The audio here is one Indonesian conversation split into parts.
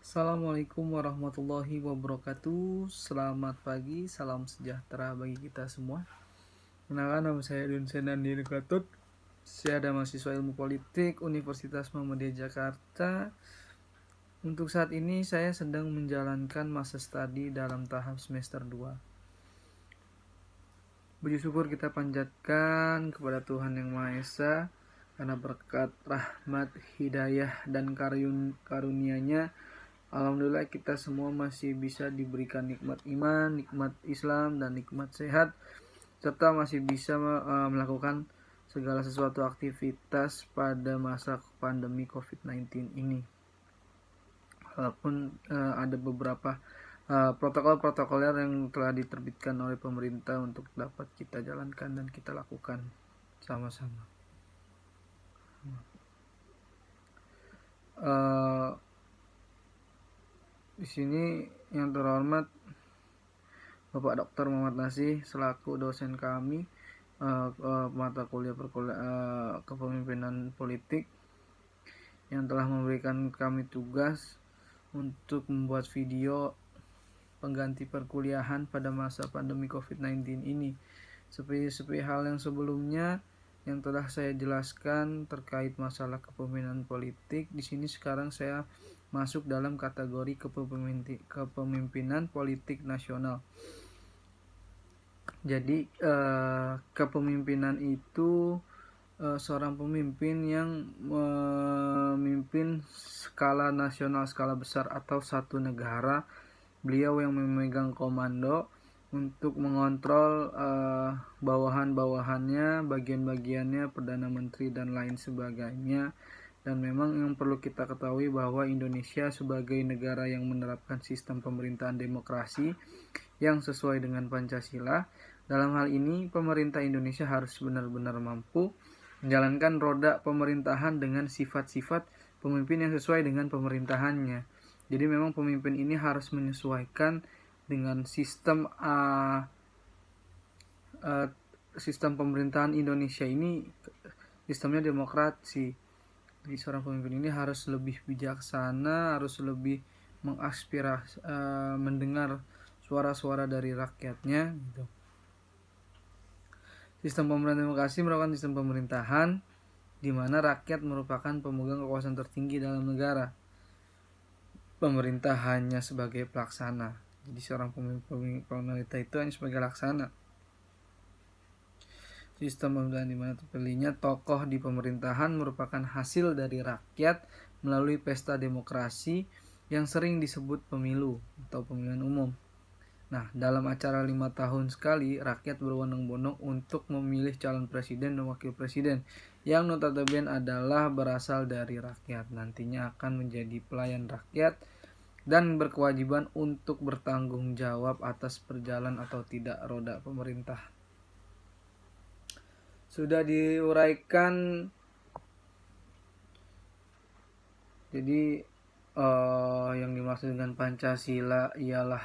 Assalamualaikum warahmatullahi wabarakatuh. Selamat pagi, salam sejahtera bagi kita semua. Kenalkan, nama saya Dun Senandi Gatut. Saya ada mahasiswa ilmu politik Universitas Muhammadiyah Jakarta. Untuk saat ini saya sedang menjalankan masa studi dalam tahap semester 2. Puji syukur kita panjatkan kepada Tuhan Yang Maha Esa karena berkat rahmat, hidayah, dan karunia-Nya, alhamdulillah kita semua masih bisa diberikan nikmat iman, nikmat Islam, dan nikmat sehat, serta masih bisa melakukan segala sesuatu aktivitas pada masa pandemi COVID-19 ini. Walaupun ada beberapa protokol-protokoler yang telah diterbitkan oleh pemerintah untuk dapat kita jalankan dan kita lakukan sama-sama. Di sini yang terhormat Bapak Dr. Muhammad Nasih selaku dosen kami mata kuliah kepemimpinan politik yang telah memberikan kami tugas untuk membuat video pengganti perkuliahan pada masa pandemi COVID-19 ini. Seperti hal yang sebelumnya yang telah saya jelaskan terkait masalah kepemimpinan politik, di sini sekarang saya masuk dalam kategori kepemimpinan politik nasional. Jadi kepemimpinan itu seorang pemimpin yang memimpin skala nasional, skala besar atau satu negara. Beliau yang memegang komando untuk mengontrol bawahan-bawahannya, bagian-bagiannya, perdana menteri dan lain sebagainya. Dan memang yang perlu kita ketahui bahwa Indonesia sebagai negara yang menerapkan sistem pemerintahan demokrasi yang sesuai dengan Pancasila, dalam hal ini pemerintah Indonesia harus benar-benar mampu menjalankan roda pemerintahan dengan sifat-sifat pemimpin yang sesuai dengan pemerintahannya. Jadi memang pemimpin ini harus menyesuaikan dengan sistem pemerintahan Indonesia ini, sistemnya demokrasi. Jadi seorang pemimpin ini harus lebih bijaksana, harus lebih mendengar suara-suara dari rakyatnya gitu. Sistem pemerintahan demokrasi merupakan sistem pemerintahan di mana rakyat merupakan pemegang kekuasaan tertinggi dalam negara. Pemerintah hanya sebagai pelaksana. Jadi seorang pemerintah itu hanya sebagai pelaksana. Sistem pemerintahan di mana terpilihnya tokoh di pemerintahan merupakan hasil dari rakyat melalui pesta demokrasi yang sering disebut pemilu atau pemilihan umum. Nah, dalam acara 5 tahun sekali, rakyat berbondong-bondong untuk memilih calon presiden dan wakil presiden yang notabene adalah berasal dari rakyat. Nantinya akan menjadi pelayan rakyat dan berkewajiban untuk bertanggung jawab atas berjalan atau tidak roda pemerintah. Sudah diuraikan. Jadi yang dimaksud dengan Pancasila ialah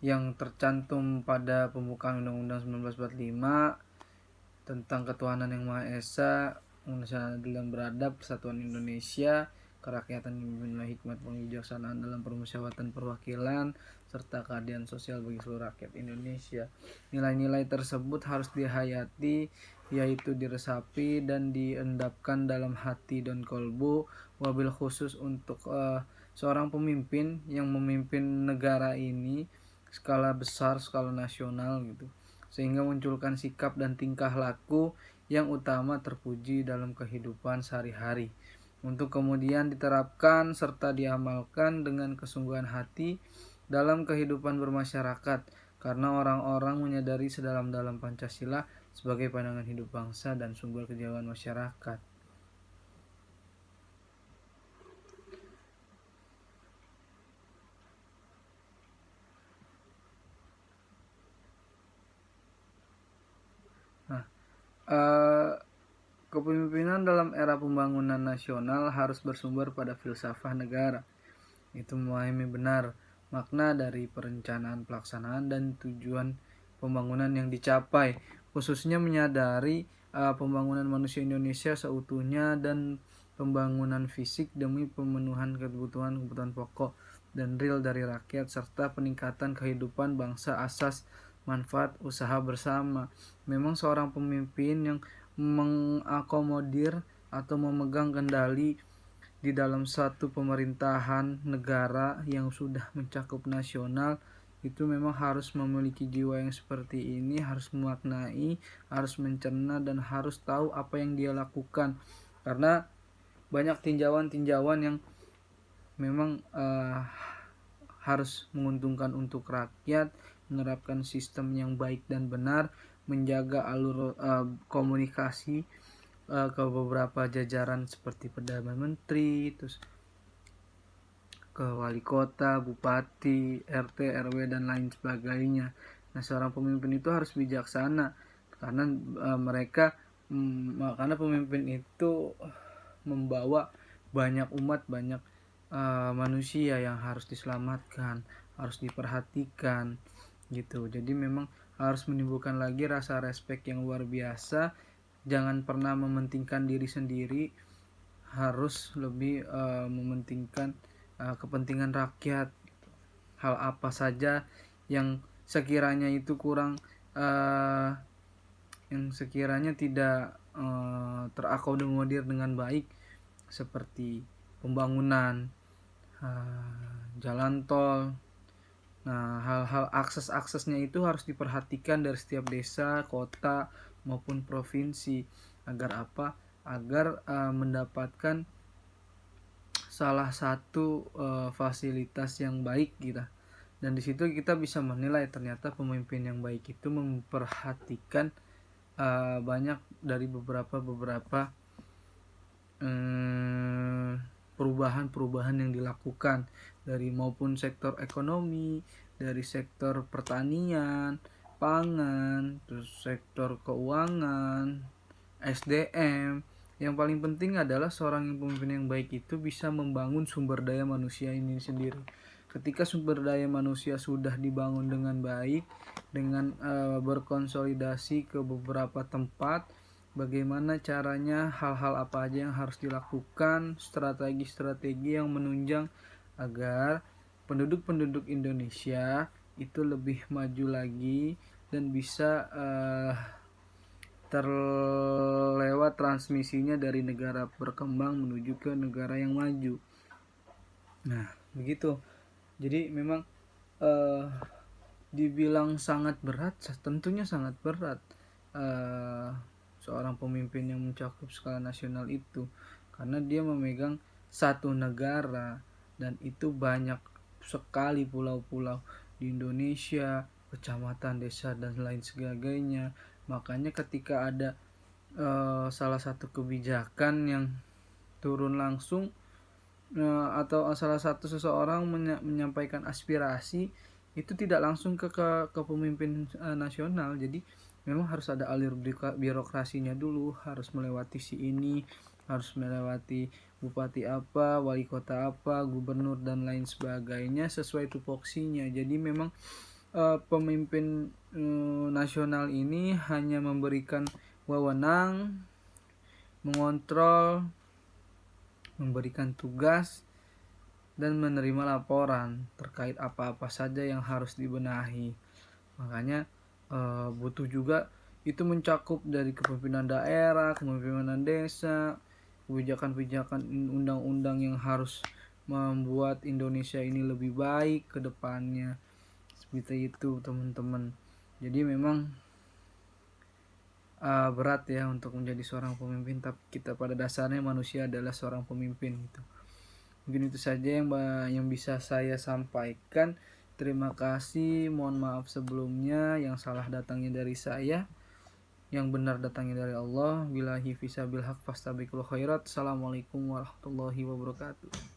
yang tercantum pada pembukaan Undang-Undang 1945 tentang ketuhanan yang Maha Esa, Indonesia adil dan beradab, persatuan Indonesia, kerakyatan yang dipimpin oleh hikmat kebijaksanaan dalam permusyawaratan perwakilan, serta keadilan sosial bagi seluruh rakyat Indonesia. Nilai-nilai tersebut harus dihayati, yaitu diresapi dan diendapkan dalam hati dan kolbu, wabil khusus untuk seorang pemimpin yang memimpin negara ini skala besar, skala nasional gitu, sehingga munculkan sikap dan tingkah laku yang utama terpuji dalam kehidupan sehari-hari, untuk kemudian diterapkan serta diamalkan dengan kesungguhan hati dalam kehidupan bermasyarakat, karena orang-orang menyadari sedalam-dalam Pancasila sebagai pandangan hidup bangsa dan sumber kejayaan masyarakat. Kepemimpinan dalam era pembangunan nasional harus bersumber pada filsafah negara. Itu memahami benar makna dari perencanaan, pelaksanaan, dan tujuan pembangunan yang dicapai, khususnya menyadari pembangunan manusia Indonesia seutuhnya dan pembangunan fisik demi pemenuhan kebutuhan pokok dan real dari rakyat, serta peningkatan kehidupan bangsa asas manfaat usaha bersama. Memang seorang pemimpin yang mengakomodir atau memegang kendali di dalam satu pemerintahan negara yang sudah mencakup nasional itu memang harus memiliki jiwa yang seperti ini, harus memaknai, harus mencerna, dan harus tahu apa yang dia lakukan. Karena banyak tinjauan-tinjauan yang memang harus menguntungkan untuk rakyat, menerapkan sistem yang baik dan benar, menjaga alur komunikasi ke beberapa jajaran seperti Perdana Menteri, terus ke wali kota, bupati, RT, RW, dan lain sebagainya. Nah, seorang pemimpin itu harus bijaksana karena karena pemimpin itu membawa banyak umat, banyak manusia yang harus diselamatkan, harus diperhatikan gitu. Jadi memang harus menimbulkan lagi rasa respek yang luar biasa. Jangan pernah mementingkan diri sendiri, harus lebih mementingkan kepentingan rakyat. Hal apa saja yang sekiranya itu kurang, yang sekiranya tidak terakomodir dengan baik, seperti pembangunan jalan tol. Nah, hal-hal akses-aksesnya itu harus diperhatikan dari setiap desa, kota, maupun provinsi. Agar apa? Agar mendapatkan salah satu fasilitas yang baik gitu. Dan di situ kita bisa menilai ternyata pemimpin yang baik itu memperhatikan banyak dari beberapa perubahan-perubahan yang dilakukan dari maupun sektor ekonomi, dari sektor pertanian, pangan, terus sektor keuangan, SDM. Yang paling penting adalah seorang pemimpin yang baik itu bisa membangun sumber daya manusia ini sendiri. Ketika sumber daya manusia sudah dibangun dengan baik, dengan berkonsolidasi ke beberapa tempat, bagaimana caranya, hal-hal apa aja yang harus dilakukan, strategi-strategi yang menunjang agar penduduk-penduduk Indonesia itu lebih maju lagi dan bisa terlewat transmisinya dari negara berkembang menuju ke negara yang maju. Nah, begitu. Jadi memang dibilang sangat berat, tentunya sangat berat seorang pemimpin yang mencakup skala nasional itu, karena dia memegang satu negara dan itu banyak sekali pulau-pulau di Indonesia, kecamatan, desa, dan lain sebagainya. Makanya ketika ada salah satu kebijakan yang turun langsung atau salah satu seseorang menyampaikan aspirasi, itu tidak langsung ke pemimpin nasional. Jadi memang harus ada alur birokrasinya dulu, harus melewati si ini, harus melewati bupati apa, wali kota apa, gubernur, dan lain sebagainya sesuai tupoksinya. Jadi memang pemimpin nasional ini hanya memberikan wewenang, mengontrol, memberikan tugas, dan menerima laporan terkait apa-apa saja yang harus dibenahi. Makanya butuh juga itu mencakup dari kepemimpinan daerah, kepemimpinan desa, kebijakan-kebijakan undang-undang yang harus membuat Indonesia ini lebih baik ke depannya. Seperti itu, teman-teman. Jadi memang berat ya untuk menjadi seorang pemimpin, tapi kita pada dasarnya manusia adalah seorang pemimpin gitu. Mungkin itu saja yang bisa saya sampaikan. Terima kasih, mohon maaf sebelumnya yang salah datangnya dari saya, yang benar datangnya dari Allah. Billahi fisabil haq fastabiqul khairat. Assalamualaikum warahmatullahi wabarakatuh.